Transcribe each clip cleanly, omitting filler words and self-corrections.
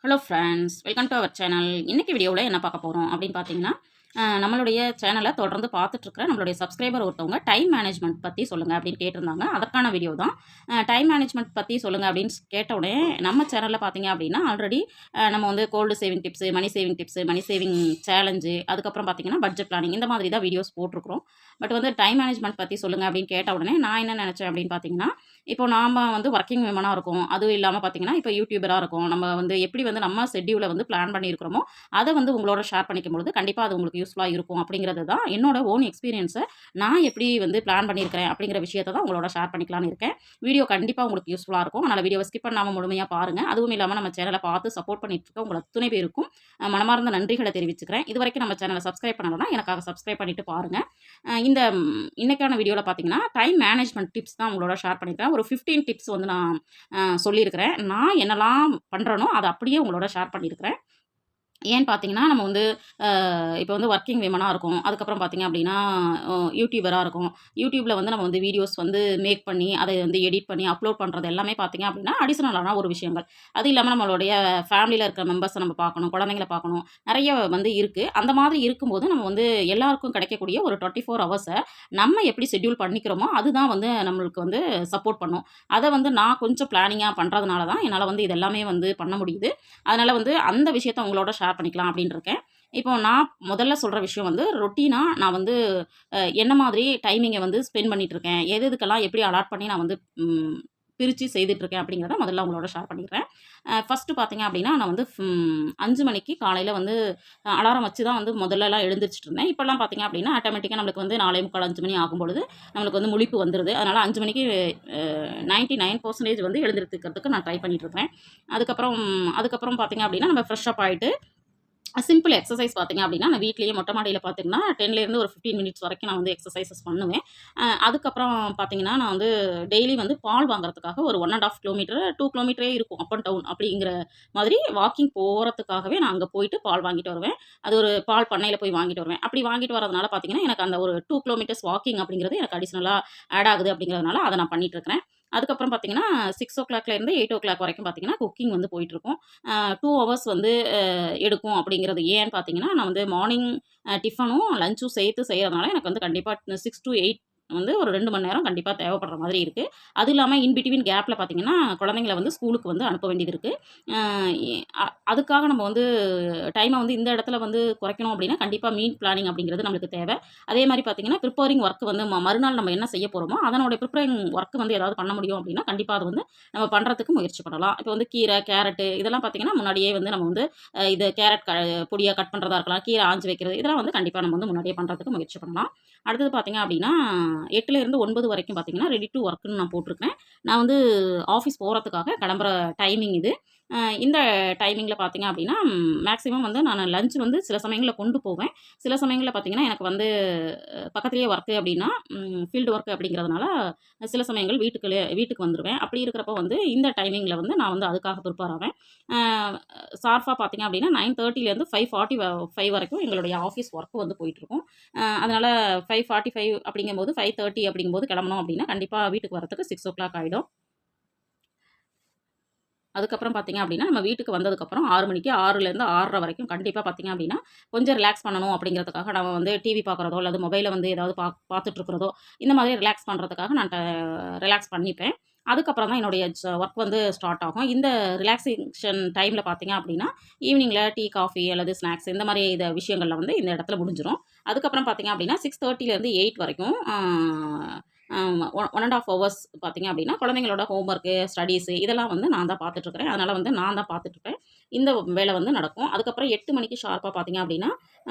Hello friends, welcome to our channel. இன்னைக்கு வீடியோவில் என்ன பார்க்க போகிறோம் அப்படின்னு பார்த்தீங்கன்னா, நம்மளுடைய சேனலை தொடர்ந்து பார்த்துட்ருக்கிற நம்மளுடைய சப்ஸ்கிரைபர் ஒருத்தவங்க டைம் மேனேஜ்மெண்ட் பற்றி சொல்லுங்கள் அப்படின்னு கேட்டிருந்தாங்க. அதற்கான வீடியோ தான். டைம் மேனேஜ்மெண்ட் பற்றி சொல்லுங்கள் அப்படின்னு கேட்ட உடனே நம்ம சேனலில் பார்த்தீங்க அப்படின்னா ஆல்ரெடி நம்ம வந்து gold saving tips, money saving challenge, அதுக்கப்புறம் பார்த்தீங்கன்னா பட்ஜெட் பிளானிங் இந்த மாதிரி தான் வீடியோஸ் போட்டிருக்கிறோம். பட் வந்து டைம் மேனேஜ்மெண்ட் பற்றி சொல்லுங்கள் அப்படின்னு கேட்ட உடனே நான் என்ன நினச்சேன் அப்படின்னு பார்த்தீங்கன்னா, இப்போ நாம் வந்து ஒர்க்கிங் விமனாக இருக்கோம். அதுவும் இல்லாமல் பார்த்தீங்கன்னா, இப்போ யூடியூபராக இருக்கோம். நம்ம வந்து எப்படி வந்து நம்ம ஷெட்யூலை வந்து பிளான் பண்ணியிருக்கிறோமோ, அதை வந்து உங்களோட ஷேர் பண்ணிக்கும்பொழுது, கண்டிப்பா அது உங்களுக்கு யூஸ்ஃபுல்லா இருக்கும் அப்படிங்கிறது தான் என்னோட ஓன் எக்ஸ்பீரியன்ஸ நான் எப்படி வந்து பிளான் பண்ணியிருக்கிறேன் அப்படிங்கிற விஷயத்த தான் உங்களோட ஷேர் பண்ணிக்கலாம்னு இருக்கேன். வீடியோ கண்டிப்பா உங்களுக்கு யூஸ்ஃபுல்லா இருக்கும். அதனால வீடியோவ ஸ்கிப் பண்ணாம முழுமையா பாருங்க. அதுவும் இல்லாம நம்ம சேனல பார்த்து சப்போர்ட் பண்ணிட்டு இருக்க உங்க அத்துணை பேருக்கும் மனமார்ந்த நன்றிகள தெரிவிச்சுக்கிறேன். இதுவரைக்கும் நம்ம சேனல சப்ஸ்கிரைப் பண்ணலனா எனக்காக சப்ஸ்கிரைப் பண்ணிட்டு பாருங்க. இந்த இன்னைக்கான வீடியோல பார்த்தீங்கன்னா, டைம் மேனேஜ்மென்ட் டிப்ஸ் தான் உங்களோட ஷேர் பண்ணியிருக்கேன். ஒரு 15 டிப்ஸ் வந்து நான் சொல்லியிருக்கிறேன். நான் என்னலாம் பண்றேனோ, அத அப்படியே உங்களோட ஷேர் பண்ணியிருக்கிறேன். ஏன்னு பார்த்தீங்கன்னா, நம்ம வந்து இப்போ வந்து ஒர்க்கிங் விமனா இருக்கோம். அதுக்கப்புறம் பார்த்தீங்க அப்படின்னா, யூடியூபரா இருக்கோம். யூடியூப்ல வந்து நம்ம வந்து வீடியோஸ் வந்து மேக் பண்ணி, அதை வந்து எடிட் பண்ணி அப்லோட் பண்ணுறது எல்லாமே பார்த்தீங்க அப்படின்னா, அடிஷனலான ஒரு விஷயங்கள். அது இல்லாம நம்மளுடைய ஃபேமிலியில இருக்கிற மெம்பர்ஸை நம்ம பார்க்கணும், குழந்தைங்கள பார்க்கணும். நெறைய வந்து இருக்கு. அந்த மாதிரி இருக்கும்போது நம்ம வந்து எல்லாருக்கும் கிடைக்கக்கூடிய ஒரு 24 ஹவர்ஸ நம்ம எப்படி ஷெட்யூல் பண்ணிக்கிறோமோ, அதுதான் வந்து நம்மளுக்கு வந்து சப்போர்ட் பண்ணும். அத வந்து நான் கொஞ்சம் பிளானிங்கா பண்றதுனால தான் என்னால வந்து இது எல்லாமே வந்து பண்ண முடியுது. அதனால வந்து அந்த விஷயத்த உங்களோட ஷேர் பண்ணிக்கலாம் அப்படின்னு இருக்கேன். இப்போ நான் முதல்ல சொல்ற விஷயம் வந்து ரொட்டீனா நான் வந்து என்ன மாதிரி டைமிங்க வந்து ஸ்பெண்ட் பண்ணிட்டு இருக்கேன். எது எதுக்கெல்லாம் எப்படி அலாட் பண்ணி நான் வந்து பிரிச்சு செய்துட்டு இருக்கேன் அப்படிங்கிறத முதல்ல உங்களோட ஷேர் பண்ணிக்கிறேன். ஃபர்ஸ்ட்டு பார்த்தீங்க அப்படின்னா, நான் வந்து 5 மணிக்கு காலையில வந்து அலாரம் வச்சு தான் வந்து முதல்லலாம் எழுந்திரிச்சுட்டு இருந்தேன். இப்போலாம் பார்த்தீங்க அப்படின்னா, ஆட்டோமேட்டிக்கா நம்மளுக்கு வந்து 4:45 5 மணி ஆகும்பொழுது நம்மளுக்கு வந்து முழிப்பு வந்துருது. அதனால 5 மணிக்கு 99% வந்து எழுந்திரிக்கிறதுக்கு நான் ட்ரை பண்ணிட்டு இருக்கிறேன். அதுக்கப்புறம் அதுக்கப்புறம் பார்த்தீங்க அப்படின்னா, நம்ம ஃப்ரெஷ் அப் ஆயிட்டு சிம்பிள் எக்ஸர்சைஸ் பார்த்தீங்க அப்படின்னா, நான் வீட்லயே மொட்டை மாடியில பார்த்தீங்கன்னா, 10லேருந்து ஒரு 15 மினிட்ஸ் வரைக்கும் நான் வந்து எக்ஸர்சைஸஸ் பண்ணுவேன். அதுக்கப்புறம் பார்த்தீங்கன்னா, நான் வந்து டெய்லி வந்து பால் வாங்குறதுக்காக ஒரு 1 1/2 கிலோமீட்டர், 2 கிலோமீட்டரே இருக்கும் அப் அண்ட் டவுன் அப்படிங்கிற மாதிரி வாக்கிங் போறதுக்காகவே நான் அங்க போயிட்டு பால் வாங்கிட்டு வருவேன். அது ஒரு பால் பண்ணையில போய் வாங்கிட்டு வருவேன். அப்படி வாங்கிட்டு வரதுனால பார்த்தீங்கன்னா, எனக்கு அந்த ஒரு 2 கிலோமீட்டர்ஸ் வாக்கிங் அப்படிங்கிறது எனக்கு அடிஷனலா ஆட் ஆகுது அப்படிங்கிறதுனால அத நான் பண்ணிட்டு இருக்கிறேன். அதுக்கப்புறம் பார்த்தீங்கன்னா, 6:00லேருந்து 8:00 வரைக்கும் பார்த்தீங்கன்னா, குக்கிங் வந்து போயிட்டுருக்கும். 2 ஹவர்ஸ் வந்து எடுக்கும் அப்படிங்கிறது ஏன்னு பார்த்தீங்கன்னா, நான் வந்து மார்னிங் டிஃபனும், லஞ்சும் சேர்த்து செய்றதுனால எனக்கு வந்து கண்டிப்பா 6 டூ 8 வந்து ஒரு 2 மணி நேரம் கண்டிப்பா தேவைப்படுற மாதிரி இருக்கு. அது இல்லாம இன் பிட்வீன் கேப்ல பார்த்தீங்கன்னா, குழந்தைங்கள வந்து ஸ்கூலுக்கு வந்து அனுப்ப வேண்டியது இருக்கு. அ எ அ அதுக்காக நம்ம வந்து டைம வந்து இந்த இடத்துல வந்து குறைக்கணும் அப்படின்னா, கண்டிப்பா மீல் பிளானிங் அப்படிங்கிறது நம்மளுக்கு தேவை. அதே மாரி பார்த்தீங்கன்னா, ப்ரிப்பேரிங் ஒர்க் வந்து மறுநாள் நம்ம என்ன செய்ய போறோமோ, அதனுடைய ப்ரிப்பேரிங் ஒர்க் வந்து ஏதாவது பண்ண முடியும் அப்படின்னா, கண்டிப்பா அது வந்து நம்ம பண்றதுக்கு முயற்சி பண்ணலாம். இப்போ வந்து கீரை, கேரட்டு இதெல்லாம் பார்த்தீங்கன்னா, முன்னாடியே வந்து நம்ம வந்து இது கேரட் பொடியா கட் பண்றதா இருக்கலாம், கீரை ஆஞ்சு வைக்கிறது இதெல்லாம் வந்து கண்டிப்பா நம்ம வந்து முன்னாடியே பண்றதுக்கு முயற்சி பண்ணலாம். அடுத்தது பார்த்தீங்க அப்படின்னா, 8லேருந்து 9 வரைக்கும் பார்த்தீங்கன்னா, ரெடி டூ ஒர்க்ன்னு நான் போட்டிருக்கிறேன். நான் வந்து ஆஃபீஸ் போறதுக்காக கிளம்புற டைமிங் இது. இந்த டைமிங்கில பார்த்தீங்க அப்படின்னா, மேக்ஸிமம் வந்து நான் லஞ்ச் வந்து சில சமயங்கள்ல கொண்டு போவேன். சில சமயங்கள்ல பார்த்தீங்கன்னா, எனக்கு வந்து பக்கத்திலேயே ஒர்க்கு அப்படின்னா, ஃபீல்டு ஒர்க் அப்படிங்கிறதுனால, சில சமயங்கள் வீட்டுக்கு வந்துருவேன். அப்படி இருக்கிறப்போ வந்து இந்த டைமிங்கில வந்து நான் வந்து அதுக்காக ப்ரிப்பேர் ஆவேன். அ ஷார்ப்பா பார்த்தீங்க அப்படின்னா, 9:30லேருந்து 5:45 வரைக்கும் எங்களுடைய ஆஃபீஸ் ஒர்க் வந்து போயிட்டுருக்கும். அதனால 5:45 அப்படிங்கும்போது 5:30 அப்படிங்கும்போது கிளம்பணும் அப்படின்னா, கண்டிப்பா வீட்டுக்கு வரதுக்கு 6:00 ஆயிடும். அதுக்கப்புறம் பார்த்தீங்க அப்படின்னா, நம்ம வீட்டுக்கு வந்ததுக்கப்புறம் 6 மணிக்கு 6லேருந்து 6:30 வரைக்கும் கண்டிப்பா பார்த்தீங்க அப்படின்னா, கொஞ்சம் ரிலாக்ஸ் பண்ணணும் அப்படிங்கிறதுக்காக நம்ம வந்து டிவி பார்க்குறதோ, அல்லது மொபைல்ல வந்து ஏதாவது பார்த்துட்டு இருக்கிறதோ, இந்த மாதிரி ரிலாக்ஸ் பண்ணுறதுக்காக நான் ரிலாக்ஸ் பண்ணிப்பேன். அதுக்கப்புறம் தான் என்னுடைய ஒர்க் வந்து ஸ்டார்ட் ஆகும். இந்த ரிலாக்சேஷன் டைம்ல பார்த்தீங்க அப்படின்னா, ஈவினிங்ல டீ, காஃபி அல்லது ஸ்நாக்ஸ் இந்த மாரி விஷயங்கள்ல வந்து இந்த இடத்துல முடிஞ்சிரும். அதுக்கப்புறம் பார்த்தீங்க அப்படின்னா, 6:30லேருந்து 8 வரைக்கும் ஆமா. 1 1/2 ஹவர்ஸ் பார்த்தீங்க அப்படின்னா, குழந்தைங்களோட ஹோம் ஒர்க்கு, ஸ்டடீஸு இதெல்லாம் வந்து நான் தான் பார்த்துட்டுருக்கிறேன். அதனால வந்து நான் தான் பார்த்துட்டுருப்பேன். இந்த வேலை வந்து நடக்கும். அதுக்கப்புறம் 8 மணிக்கு ஷார்ப்பா பார்த்தீங்க அப்படின்னா,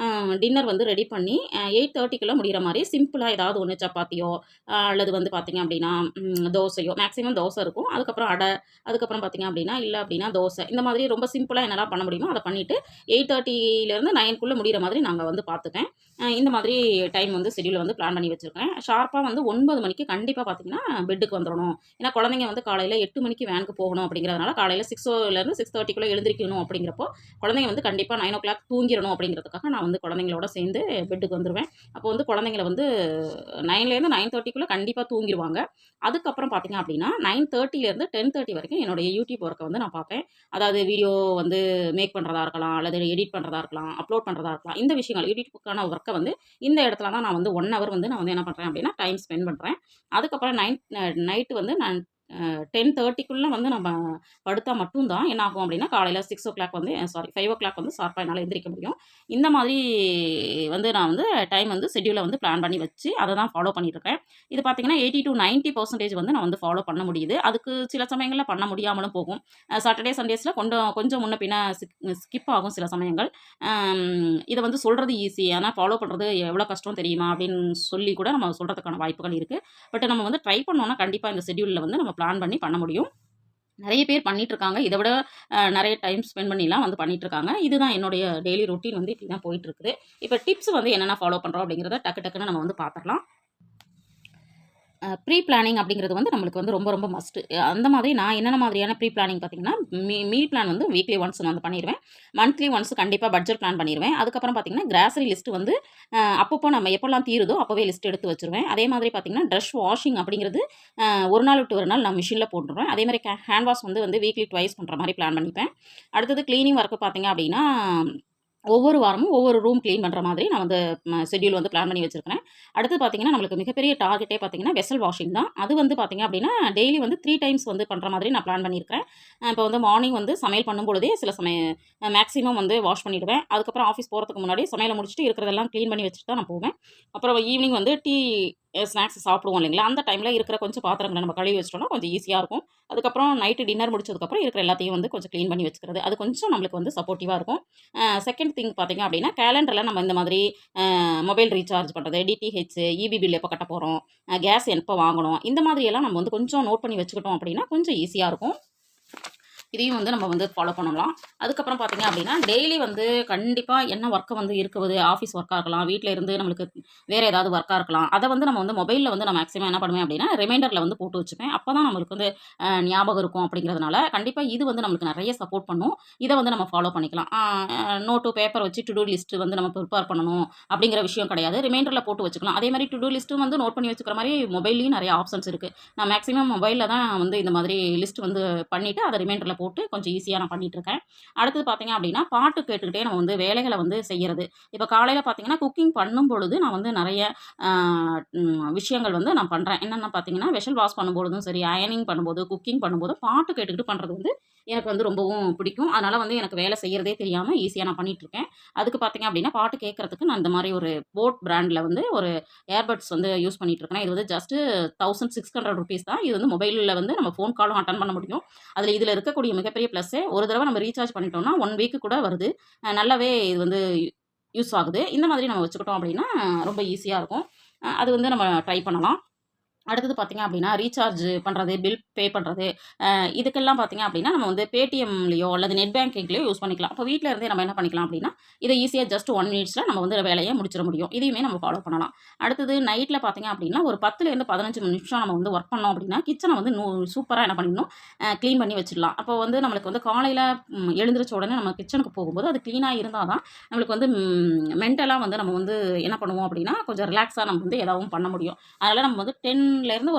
டின்னர் வந்து ரெடி பண்ணி 8:30க்குள்ள முடியிற மாரி சிம்பிளா ஏதாவது ஒண்ணு சப்பாத்தியோ, அல்லது வந்து பார்த்தீங்க அப்படின்னா, தோசையோ மேக்ஸிமம் தோசை இருக்கும். அதுக்கப்புறம் அடை, அதுக்கப்புறம் பார்த்தீங்க அப்படின்னா, இல்ல அப்படின்னா தோசை. இந்த மாதிரி ரொம்ப சிம்பிளா என்னலாம் பண்ண முடியுமோ அத பண்ணிட்டு 8:30லேருந்து 9க்குள்ள முடியிற மாதிரி நாங்க வந்து பார்த்துப்பேன். இந்த மாதிரி டைம் வந்து ஷெட்யூல வந்து பிளான் பண்ணி வச்சிருக்கேன். ஷார்ப்பா வந்து 9 மணிக்கு கண்டிப்பா பார்த்தீங்கன்னா, பெட்டுக்கு வந்துரணும். ஏன்னா குழந்தைங்க வந்து காலையில 8 மணிக்கு வேனுக்கு போகணும் அப்படிங்கிறதுனால, காலையில 6லேருந்து 6:30க்குள்ள செய்யணும் அப்படிங்கிறப்போ குழந்தைங்க வந்து கண்டிப்பாக 9 o'clock தூங்கிடணும் அப்படிங்கிறதுக்காக நான் வந்து குழந்தைங்களோட சேர்ந்து பெட்டுக்கு வந்துடுவேன். அப்போ வந்து குழந்தைங்கள வந்து 9லேருந்து 9:30க்குள்ளே கண்டிப்பாக தூங்கிடுவாங்க. அதுக்கப்புறம் பார்த்தீங்க அப்படின்னா 9:30லேருந்து 10:30 வரைக்கும் என்னுடைய யூடியூப் ஒர்க்கை வந்து நான் பார்ப்பேன். அதாவது வீடியோ வந்து மேக் பண்ணுறதா இருக்கலாம், அல்லது எடிட் பண்ணுறதா இருக்கலாம், அப்லோட் பண்ணுறதா இருக்கலாம். இந்த விஷயங்கள் யூடியூப்புக்கான ஒர்க்கை வந்து இந்த இடத்துல தான் நான் வந்து 1 ஹவர் வந்து நான் வந்து என்ன பண்ணுறேன் அப்படின்னா டைம் ஸ்பெண்ட் பண்ணுறேன். அதுக்கப்புறம் நைட்டு வந்து நான் 10:30க்குள்ளே வந்து நம்ம படுத்தா மட்டும் தான் என்ன ஆகும் அப்படின்னா காலையில் 6 o'clock வந்து 5 o'clock வந்து ஷார்ப்பாக என்னால் எந்திரிக்க முடியும். இந்த மாதிரி வந்து நான் வந்து டைம் வந்து ஷெட்யூலை வந்து பிளான் பண்ணி வச்சு அதை தான் ஃபாலோ பண்ணிட்டுருக்கேன். இது பார்த்தீங்கன்னா 80 to 90% வந்து நான் வந்து ஃபாலோ பண்ண முடியுது. அதுக்கு சில சமயங்களில் பண்ண முடியாமலும் போகும். சாட்டர்டே சண்டேஸில் கொஞ்சம் கொஞ்சம் முன்ன பின்ன ஸ்கிப் ஆகும் சில சமயங்கள். இதை வந்து சொல்கிறது ஈஸி, ஆனால் ஃபாலோ பண்ணுறது எவ்வளோ கஷ்டம் தெரியுமா அப்படின்னு சொல்லி கூட நம்ம சொல்கிறதுக்கான வாய்ப்புகள் இருக்குது. பட் நம்ம வந்து ட்ரை பண்ணோம்னா கண்டிப்பாக இந்த ஷெட்யூலில் வந்து நம்ம பிளான் பண்ண முடியும். நிறைய பேர் பண்ணிட்டுருக்காங்க. இதை விட நிறைய டைம் ஸ்பெண்ட் பண்ணிலாம் வந்து பண்ணிட்டுருக்காங்க. இதுதான் என்னுடைய டெய்லி ரொட்டீன் வந்து இப்படி தான் போயிட்டுருக்குது. இப்போ டிப்ஸ் வந்து என்னென்ன ஃபாலோ பண்ணுறோம் அப்படிங்கிறத டக்குன்னு நம்ம வந்து பார்த்துடலாம். ப்ரீ பிளானிங் அப்படிங்கிறது வந்து நம்மளுக்கு வந்து ரொம்ப ரொம்ப மஸ்ட்டு. அந்த மாதிரி நான் என்னென்ன மாதிரியான ப்ரீ பிளானிங் பார்த்தீங்கன்னா, மீல் பிளான் வந்து வீக்லி ஒன்ஸ் நான் வந்து பண்ணிருவேன். மந்த்லி ஒன்ஸ் கண்டிப்பாக பட்ஜெட் பிளான் பண்ணிருவேன். அதுக்கப்புறம் பார்த்தீங்கன்னா, கிராசரி லிஸ்ட் வந்து அப்பப்போ நம்ம எப்போலாம் தீருதோ அப்போவே லிஸ்ட் எடுத்து வச்சுருவேன். அதே மாதிரி பார்த்தீங்கன்னா, ட்ரெஸ் வாஷிங் அப்படிங்கிறது ஒரு நாள் விட்டு ஒரு நாள் நான் மிஷினில் போட்டுருவேன். அதே மாதிரி ஹேண்ட் வாஷ் வந்து வீக்லி ட்வைஸ் பண்ணுற மாதிரி பிளான் பண்ணிப்பேன். அடுத்தது கிளீனிங் ஒர்க்கு பார்த்தீங்க அப்படின்னா, ஒவ்வொரு வாரமும் ஒவ்வொரு ரூம் கிளீன் பண்ணுற மாதிரி நான் வந்து ஷெட்யூல் வந்து பிளான் பண்ணி வச்சுருக்கிறேன். அடுத்து பார்த்தீங்கன்னா, நம்மளுக்கு மிகப்பெரிய டார்கெட்டே பார்த்தீங்கன்னா, வெசல் வாஷிங் தான். அது வந்து பார்த்தீங்க அப்படின்னா, டெய்லி வந்து 3 டைம்ஸ் வந்து பண்ணுற மாதிரி நான் பிளான் பண்ணியிருக்கிறேன். இப்போ வந்து மார்னிங் வந்து சமையல் பண்ணும்பொழுதே சில மேக்ஸிமம் வந்து வாஷ் பண்ணிவிடுவேன். அதுக்கப்புறம் ஆஃபீஸ் போகிறதுக்கு முன்னாடி சமையலை முடிச்சுட்டு இருக்கிறதெல்லாம் க்ளீன் பண்ணி வச்சுட்டு தான் நான் போவேன். அப்புறம் ஈவினிங் வந்து ஸ்நாக்ஸ் சாப்பிடுவோம் இல்லைங்களா, அந்த டைமில் இருக்கிற கொஞ்சம் பாத்திரங்களை நம்ம கழுவி வச்சிட்டோம்னா கொஞ்சம் ஈஸியாக இருக்கும். அதுக்கப்புறம் நைட்டு டின்னர் முடிச்சதுக்கப்புறம் இருக்கிற எல்லாத்தையும் வந்து கொஞ்சம் க்ளீன் பண்ணி வச்சுக்கிறது, அது கொஞ்சம் நம்மளுக்கு வந்து சப்போர்ட்டிவாக இருக்கும். செகண்ட் திங் பார்த்தீங்க அப்படின்னா, கேலண்டரில் நம்ம இந்த மாதிரி மொபைல் ரீசார்ஜ் பண்ணுறது, டிடிஹெச், இபி பில் எப்போ கட்ட போகிறோம், கேஸ் எப்போ வாங்கணும், இந்த மாதிரியெல்லாம் நம்ம வந்து கொஞ்சம் நோட் பண்ணி வச்சுக்கிட்டோம் அப்படின்னா கொஞ்சம் ஈஸியாக இருக்கும். இதையும் வந்து நம்ம வந்து ஃபாலோ பண்ணலாம். அதுக்கப்புறம் பார்த்தீங்க அப்படின்னா, டெய்லி வந்து கண்டிப்பாக என்ன ஒர்க்கு வந்து இருக்குது, ஆஃபீஸ் ஒர்க்காக இருக்கலாம், வீட்டில் இருந்து நம்மளுக்கு வேறு ஏதாவது ஒர்க்காக இருக்கலாம், அதை வந்து நம்ம வந்து மொபைலில் வந்து நான் மேக்ஸிமம் என்ன பண்ணுவேன் அப்படின்னா, ரிமைண்டரில் வந்து போட்டு வச்சுப்பேன். அப்போ தான் நம்மளுக்கு வந்து ஞாபகம் இருக்கும் அப்படிங்கிறதுனால கண்டிப்பாக இது வந்து நம்மளுக்கு நிறைய சப்போர்ட் பண்ணும். இதை வந்து நம்ம ஃபாலோ பண்ணிக்கலாம். நோட்டு பேப்பர் வச்சு டு டூ லிஸ்ட்டு வந்து நம்ம ப்ரிப்பேர் பண்ணணும் அப்படிங்கிற விஷயம் கிடையாது. ரிமைண்டரில் போட்டு வச்சுக்கலாம். அதே மாதிரி டு டூ லிஸ்ட்டும் வந்து நோட் பண்ணி வச்சுக்கிற மாதிரி மொபைல்லையும் நிறைய ஆப்ஷன்ஸ் இருக்குது. நான் மேக்ஸிமம் மொபைலில் தான் வந்து இந்த மாதிரி லிஸ்ட் வந்து பண்ணிவிட்டு அதை ரிமைண்டரில் போட்டு கொஞ்சம் ஈஸியாக நான் பண்ணிகிட்ருக்கேன். அடுத்தது பார்த்தீங்க அப்படின்னா, பாட்டு கேட்டுக்கிட்டே நம்ம வந்து வேலைகளை வந்து செய்கிறது. இப்போ காலையில் பார்த்தீங்கன்னா, குக்கிங் பண்ணும் பொழுது நான் வந்து நிறைய விஷயங்கள் வந்து நான் பண்ணுறேன். என்னென்ன பார்த்தீங்கன்னா, வெஷல் வாஷ் பண்ணும்பொழுதும் சரி, அயனிங் பண்ணும்போது, குக்கிங் பண்ணும்போதும் பாட்டு கேட்டுக்கிட்டு பண்ணுறது வந்து எனக்கு வந்து ரொம்பவும் பிடிக்கும். அதனால் வந்து எனக்கு வேலை செய்கிறதே தெரியாமல் ஈஸியாக நான் பண்ணிகிட்ருக்கேன். அதுக்கு பார்த்தீங்க அப்படின்னா, பாட்டு கேட்குறதுக்கு நான் இந்த மாதிரி ஒரு போட் பிராண்டில் வந்து ஒரு ஏர்பட்ஸ் வந்து யூஸ் பண்ணிகிட்ருக்கேன். இது வந்து ஜஸ்ட்டு ₹1600 தான். இது வந்து மொபைலில் வந்து நம்ம ஃபோன் காலும் அட்டன் பண்ண முடியும். இதில் இருக்கக்கூடிய மிகப்பெரிய ப்ளஸ்ஸே, ஒரு தடவை நம்ம ரீசார்ஜ் பண்ணிட்டோம்னா 1 வீக்கு கூட வருது. நல்லாவே இது வந்து யூஸ் ஆகுது. இந்த மாதிரி நம்ம வச்சுக்கிட்டோம் அப்படின்னா ரொம்ப ஈஸியாக இருக்கும். அது வந்து நம்ம ட்ரை பண்ணலாம். அடுத்தது பார்த்தீங்க அப்படின்னா, ரீசார்ஜ் பண்ணுறது, பில் பே பண்ணுறது, இதுக்கெல்லாம் பார்த்தீங்க அப்படின்னா, நம்ம வந்து பேடிஎம்லேயோ அல்லது நெட் பேங்கிங்லேயோ யூஸ் பண்ணிக்கலாம். அப்போ வீட்டில் இருந்தே நம்ம என்ன பண்ணிக்கலாம் அப்படின்னா, இதை ஈஸியாக ஜஸ்ட் 1 மினிட்ஸில் நம்ம வந்து வேலையை முடிச்சிட முடியும். இதையுமே நம்ம ஃபாலோ பண்ணலாம். அடுத்தது நைட்டில் பார்த்தீங்க அப்படின்னா, ஒரு 10லேருந்து 15 நிமிஷம் நம்ம வந்து ஒர்க் பண்ணோம் அப்படின்னா, கிச்சனை வந்து சூப்பராக என்ன பண்ணிடணும், க்ளீன் பண்ணி வச்சிடலாம். அப்போ வந்து நம்மளுக்கு வந்து காலையில் எழுந்திரிச்ச உடனே நம்ம கிச்சனுக்கு போகும்போது அது க்ளீனாக இருந்தால் தான் நம்மளுக்கு வந்து மென்டலாக வந்து நம்ம வந்து என்ன பண்ணுவோம் அப்படின்னா, கொஞ்சம் ரிலாக்ஸாக நம்ம வந்து எதாவது பண்ண முடியும். அதனால் நம்ம வந்து 10லேருந்து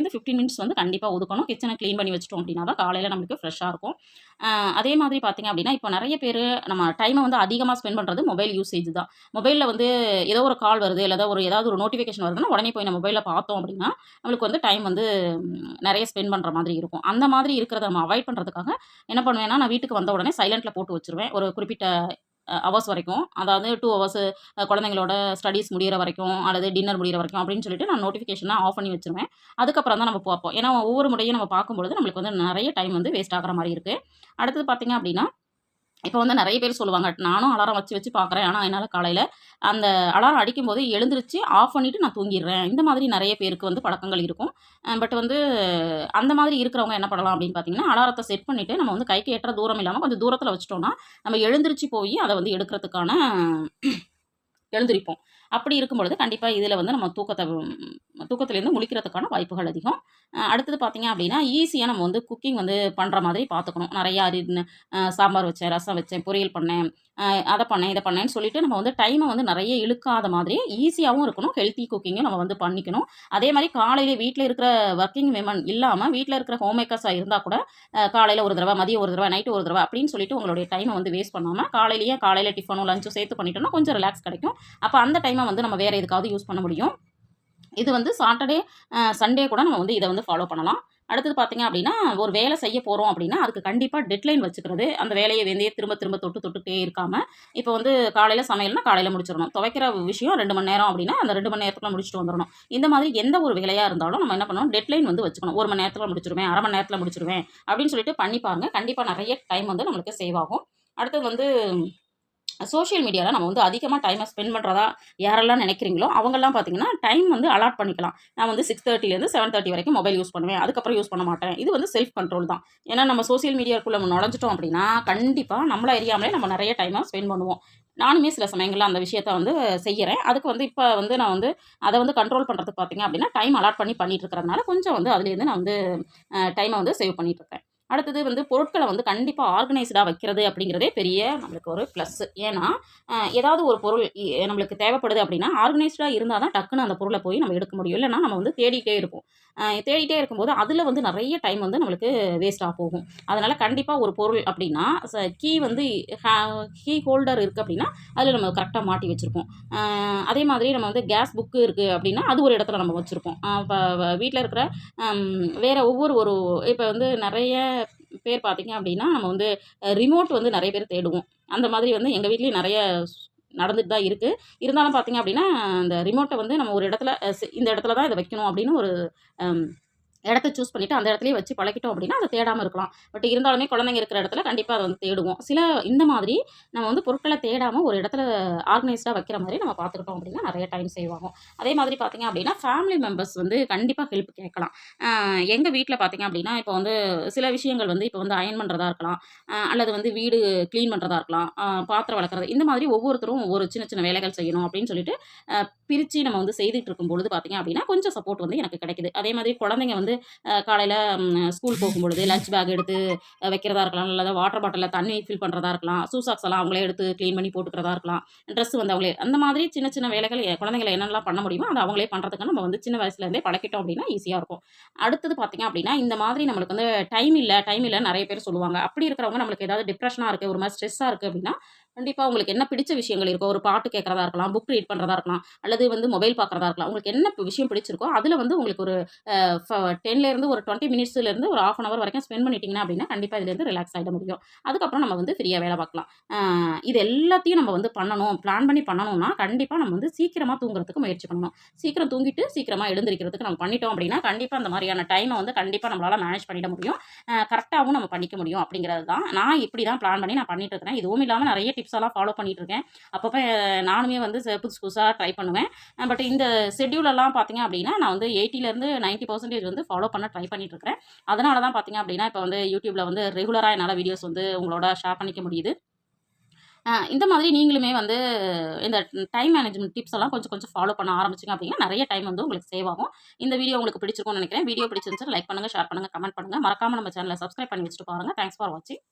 15 மினிட்ஸ் வந்து கண்டிப்பாக ஒதுக்கணும். கிச்சனை க்ளீன் பண்ணி வச்சுட்டோம் அப்படின்னா தான் காலையில் நம்மளுக்கு ஃப்ரெஷ்ஷாக இருக்கும். அதே மாதிரி பார்த்தீங்க அப்படின்னா, இப்போ நிறைய பேர் நம்ம டைமை வந்து அதிகமாக ஸ்பெண்ட் பண்ணுறது மொபைல் யூசேஜ் தான். மொபைலில் வந்து ஏதோ ஒரு கால் வருது, இல்லை ஏதாவது ஒரு நோட்டிஃபிகேஷன் வருதுன்னா உடனே போய் நம்ம மொபைலில் பார்த்தோம் அப்படின்னா நம்மளுக்கு வந்து டைம் வந்து நிறைய ஸ்பெண்ட் பண்ணுற மாதிரி இருக்கும். அந்த மாதிரி இருக்கிறத நம்ம அவாய்ட் பண்ணுறதுக்காக என்ன பண்ணுவேன்னா, நான் வீட்டுக்கு வந்த உடனே சைலண்ட்டில் போட்டு வச்சுருவேன். ஒரு குறிப்பிட்ட ஹவர்ஸ் வரைக்கும், அதாவது 2 ஹவர்ஸு குழந்தைங்களோட ஸ்டடீஸ் முடியிற வரைக்கும் அல்லது டின்னர் முடியிற வரைக்கும் அப்படின்னு சொல்லிட்டு நான் நோட்டிஃபிகேஷனை ஆஃப் பண்ணி வச்சுருவேன். அதுக்கப்புறம் தான் நம்ம பார்ப்போம். ஏன்னா ஒவ்வொரு முறையும் நம்ம பார்க்கும்பொழுது நம்மளுக்கு வந்து நிறைய டைம் வந்து வேஸ்ட் ஆகிற மாதிரி இருக்குது. அடுத்தது பார்த்தீங்க அப்படின்னா, இப்போ வந்து நிறைய பேர் சொல்லுவாங்க, நானும் அலாரம் வச்சு பார்க்குறேன். ஆனால் என்னால் காலையில் அந்த அலாரம் அடிக்கும்போது எழுந்திரிச்சு ஆஃப் பண்ணிவிட்டு நான் தூங்கிடுறேன். இந்த மாதிரி நிறைய பேருக்கு வந்து பழக்கங்கள் இருக்கும். பட் வந்து அந்த மாதிரி இருக்கிறவங்க என்ன பண்ணலாம் அப்படின்னு பார்த்தீங்கன்னா, அலாரத்தை செட் பண்ணிவிட்டு நம்ம வந்து கைக்கு எட்டுற தூரம் இல்லாமல் கொஞ்சம் தூரத்தில் வச்சுட்டோம்னா, நம்ம எழுந்திரிச்சு போய் அதை வந்து எடுக்கிறதுக்கான எழுந்திரிப்போம். அப்படி இருக்கும்பொழுது கண்டிப்பாக இதில் வந்து நம்ம தூக்கத்தை தூக்கத்துலேருந்து முழிக்கிறதுக்கான வாய்ப்புகள் அதிகம். அடுத்தது பார்த்தீங்க அப்படின்னா, ஈஸியா நம்ம வந்து குக்கிங் வந்து பண்ற மாதிரி பார்த்துக்கணும். நெறையா சாம்பார் வச்சேன், ரசம் வச்சேன், பொரியல் பண்ணேன், அத பண்ணேன், இத பண்ணேன்னு சொல்லிட்டு நம்ம வந்து டைம வந்து நெறைய இழுக்காத மாதிரி ஈஸியாவும் இருக்கணும். ஹெல்த்தி குக்கிங்கும் நம்ம வந்து பண்ணிக்கணும். அதே மாரி காலையில வீட்ல இருக்கிற வொர்க்கிங் விமன் இல்லாம, வீட்ல இருக்கிற ஹோம் மேக்கர்ஸா இருந்தா கூட, காலையில ஒரு தடவ, மதியம் ஒரு தடவ, நைட்டு ஒரு தடவ அப்படின்னு சொல்லிட்டு உங்களுடைய டைம வந்து வேஸ்ட் பண்ணாம, காலையில டிஃபனும், லஞ்சும் சேர்த்து பண்ணிட்டோம்னா கொஞ்சம் ரிலாக்ஸ் கிடைக்கும். அப்ப அந்த டைம வந்து நம்ம வேற எதுக்காவது யூஸ் பண்ண முடியும். இது வந்து சாட்டர்டே, சண்டே கூட நம்ம வந்து இத வந்து ஃபாலோ பண்ணலாம். அடுத்தது பார்த்தீங்க அப்படின்னா, ஒரு வேலை செய்ய போறோம் அப்படின்னா, அதுக்கு கண்டிப்பா டெட்லைன் வச்சுக்கிறது. அந்த வேலைய வந்து திரும்ப திரும்ப தொட்டுட்டே இருக்காம, இப்போ வந்து காலையில சமையல்னா காலையில முடிச்சிரணும். துவைக்கிற விஷயம் 2 மணி நேரம் அப்படின்னா, அந்த 2 மணி நேரத்துக்குள்ள முடிச்சுட்டு வந்துரணும். இந்த மாதிரி எந்த ஒரு வேலையா இருந்தாலும் நம்ம என்ன பண்ணணும், டெட்லைன் வந்து வச்சுக்கணும். 1 மணி நேரத்துல முடிச்சுருவேன், 1/2 மணி நேரத்துல முடிச்சுருவேன் அப்படின்னு சொல்லிட்டு பண்ணி பாருங்க. கண்டிப்பா நெறைய டைம் வந்து நம்மளுக்கு சேவ் ஆகும். அடுத்தது வந்து சோஷியல் மீடியால நம்ம வந்து அதிகமா டைம ஸ்பெண்ட் பண்றதா யாரெல்லாம் நினைக்கிறீங்களோ, அவங்கலாம் பார்த்தீங்கன்னா, டைம் வந்து அலாட் பண்ணிக்கலாம். நான் வந்து 6:30லேருந்து 7:30 வரைக்கும் மொபைல் யூஸ் பண்ணுவேன். அதுக்கப்புறம் யூஸ் பண்ண மாட்டேன். இது வந்து செல்ஃப் கண்ட்ரோல் தான். ஏன்னா, நம்ம சோஷியல் மீடியாக்குள்ள நுழைஞ்சுட்டோம் அப்படின்னா, கண்டிப்பா நம்மள அறியாமலே நம்ம நெறைய டைம ஸ்பெண்ட் பண்ணுவோம். நானுமே சில சமயங்கள்ல அந்த விஷயத்த வந்து செய்யறேன். அதுக்கு வந்து இப்ப வந்து நான் வந்து அத வந்து கண்ட்ரோல் பண்றதுக்கு பார்த்தீங்க அப்படின்னா, டைம் அலாட் பண்ணிட்டு இருக்கிறதுனால, கொஞ்சம் வந்து அதுலேருந்து நான் வந்து டைம வந்து சேவ் பண்ணிட்டு இருக்கேன். அடுத்தது வந்து பொருட்கள வந்து கண்டிப்பா ஆர்கனைஸ்டா வைக்கிறது அப்படிங்கிறதே பெரிய நம்மளுக்கு ஒரு ப்ளஸ். ஏன்னா, ஏதாவது ஒரு பொருள் நம்மளுக்கு தேவைப்படுது அப்படின்னா, ஆர்கனைஸ்டா இருந்தா தான் டக்குனு அந்த பொருள போய் நம்ம எடுக்க முடியும். இல்லன்னா நம்ம வந்து தேடிட்டே இருப்போம். தேடிட்டே இருக்கும்போது அதில வந்து நெறைய டைம் வந்து நம்மளுக்கு வேஸ்ட்டா போகும். அதனால கண்டிப்பா ஒரு பொருள் அப்படின்னா, கீ வந்து ஹ கீ ஹோல்டர் இருக்கு அப்படின்னா, அதில நம்ம கரெக்ட்டா மாட்டி வச்சிருப்போம். அதே மாதிரி நம்ம வந்து கேஸ் புக்கு இருக்கு அப்படின்னா, அது ஒரு இடத்துல நம்ம வச்சிருப்போம். இப்ப வீட்ல இருக்கிற அம் வேற ஒரு இப்ப வந்து நெறைய பேர் பார்த்தீங்க அப்படின்னா, நம்ம வந்து ரிமோட் வந்து நெறைய பேர் தேடுவோம். அந்த மாதிரி வந்து எங்க வீட்லயும் நெறைய நடந்துட்டு தான் இருக்கு. இருந்தாலும் பார்த்தீங்க அப்படின்னா, இந்த ரிமோட்ட வந்து நம்ம ஒரு இடத்துல இந்த இடத்துல தான் இத வைக்கணும் அப்படின்னு ஒரு அம் இடத்த சூஸ் பண்ணிட்டு அந்த இடத்துலயே வச்சு பழக்கிட்டோம் அப்படின்னா, அத தேடாம இருக்கலாம். பட் இருந்தாலுமே குழந்தைங்க இருக்கிற இடத்துல கண்டிப்பா அத வந்து தேடுவோம். இந்த மாதிரி நம்ம வந்து பொருட்கள தேடாம ஒரு இடத்துல ஆர்கனைஸ்டா வைக்கிற மாரி நம்ம பார்த்துக்கிட்டோம் அப்படின்னா, நெறைய டைம் சேவ் ஆகும். அதே மாதிரி பார்த்தீங்க அப்படின்னா, ஃபேமிலி மெம்பர்ஸ் வந்து கண்டிப்பா ஹெல்ப் கேட்கலாம். எங்க வீட்ல பார்த்தீங்க அப்படின்னா, இப்போ வந்து சில விஷயங்கள் வந்து இப்போ வந்து அயர்ன் பண்றதா இருக்கலாம். அல்லது வந்து வீடு கிளீன் பண்றதா இருக்கலாம். பாத்திரம் வெளக்குறது. இந்த மாதிரி ஒவ்வொருத்தரும் ஒவ்வொரு சின்ன சின்ன வேலைகள் செய்யணும் அப்படின்னு சொல்லிட்டு, பிரிச்சு நம்ம வந்து செய்துட்டு இருக்கும்பொழுது பார்த்தீங்க அப்படின்னா, கொஞ்சம் சப்போர்ட் வந்து எனக்கு கிடைக்குது. அதே மாதிரி குழந்தைங்க வந்து காலையில ஸ்கூல் போகும்பொழுது லஞ்ச் பேக் எடுத்து வைக்கிறதா இருக்கலாம். இல்ல வாட்டர் பாட்டில்ல தண்ணி ஃபில் பண்றதா இருக்கலாம். ஷூ சாக்ஸ் எல்லாம் அவங்களே எடுத்து கிளீன் பண்ணி போட்டுக்கிறதா இருக்கலாம். ட்ரெஸ் வந்து அவங்களே அந்த மாதிரி சின்ன சின்ன வேலைகள் குழந்தைங்கள என்னென்னலாம் பண்ண முடியுமோ, அத அவங்களே பண்றதுக்கு நம்ம வந்து சின்ன வயசுலேருந்தே பழக்கிட்டோம் அப்படின்னா ஈஸியா இருக்கும். அடுத்தது பார்த்தீங்க அப்படின்னா, இந்த மாதிரி நம்மளுக்கு வந்து டைம் இல்லன்னு நெறைய பேர் சொல்லுவாங்க. அப்படி இருக்கிறவங்க நம்மளுக்கு ஏதாவது டிப்ரஷனா இருக்கு, ஒரு மாரி ஸ்ட்ரெஸ்ஸா இருக்கு அப்படின்னா, கண்டிப்பா உங்களுக்கு என்ன பிடிச்ச விஷயங்கள் இருக்கோ, ஒரு பாட்டு கேட்கறதா இருக்கலாம், புக் ரீட் பண்றதா இருக்கலாம், அல்லது வந்து மொபைல் பார்க்கறதா இருக்கலாம். உங்களுக்கு என்ன விஷயம் பிடிச்சிருக்கோ, அதுல வந்து உங்களுக்கு ஒரு 10லேருந்து ஒரு 20 மினிட்ஸ்லேருந்து ஒரு 1/2 அன் ஹவர் வரைக்கும் ஸ்பெண்ட் பண்ணிட்டீங்கன்னா அப்படின்னா, கண்டிப்பா இதுலேருந்து ரிலாக்ஸ் ஆயிட முடியும். அதுக்கப்புறம் நம்ம வந்து ஃப்ரீயா வேலை பார்க்கலாம். இது எல்லாத்தையும் நம்ம வந்து பண்ணணும், பிளான் பண்ணி பண்ணணும்னா, கண்டிப்பா நம்ம வந்து சீக்கிரமா தூங்குறதுக்கு முயற்சி பண்ணணும். சீக்கிரம் தூங்கிட்டு, சீக்கிரமா எழுந்திரிக்கிறதுக்கு நம்ம பண்ணிட்டோம் அப்படின்னா, கண்டிப்பா அந்த மாரியான டைம வந்து கண்டிப்பா நம்மளால மேனேஜ் பண்ணிட முடியும். கரெக்ட்டாவும் நம்ம பண்ணிக்க முடியும் அப்படிங்கிறது தான். நான் இப்படி தான் பிளான் பண்ணி நான் பண்ணிட்டு இருக்கிறேன். இதுவும் இல்லாம நெறைய டிப்ஸ் எல்லாம் ஃபாலோ பண்ணிட்டு இருக்கேன். அப்பப்ப நானுமே வந்து புதுசு புதுசா ட்ரை பண்ணுவேன். பட் இந்த ஷெட்யூல் எல்லாம் பார்த்தீங்க அப்படின்னா, நான் வந்து 80லேருந்து 90% வந்து ஃபாலோ பண்ண ட்ரை பண்ணிட்டு இருக்கிறேன். அதனால தான் பார்த்தீங்க அப்படின்னா, இப்ப வந்து YouTubeல வந்து ரெகுலரா என்னால வீடியோஸ் வந்து உங்களோட ஷேர் பண்ணிக்க முடியுது. இந்த மாதிரி நீங்களுமே வந்து இந்த டைம் மேனேஜ்மென்ட் டிப்ஸ் எல்லாம் கொஞ்சம் கொஞ்சம் ஃபாலோ பண்ண ஆரம்பிச்சீங்க அப்படின்னா, நெறைய டைம் வந்து உங்களுக்கு சேவ் ஆகும். இந்த வீடியோ உங்களுக்கு பிடிச்சிருக்கும்னு நெனைக்கிறேன். வீடியோ பிடிச்சிருந்துச்சுன்னா லைக் பண்ணுங்க, ஷேர் பண்ணுங்க, கமெண்ட் பண்ணுங்க. மறக்காம நம்ம சேனல சப்ஸ்கிரைப் பண்ணி வச்சுட்டு பாருங்க. தேங்க்ஸ் ஃபார் வாட்சிங்.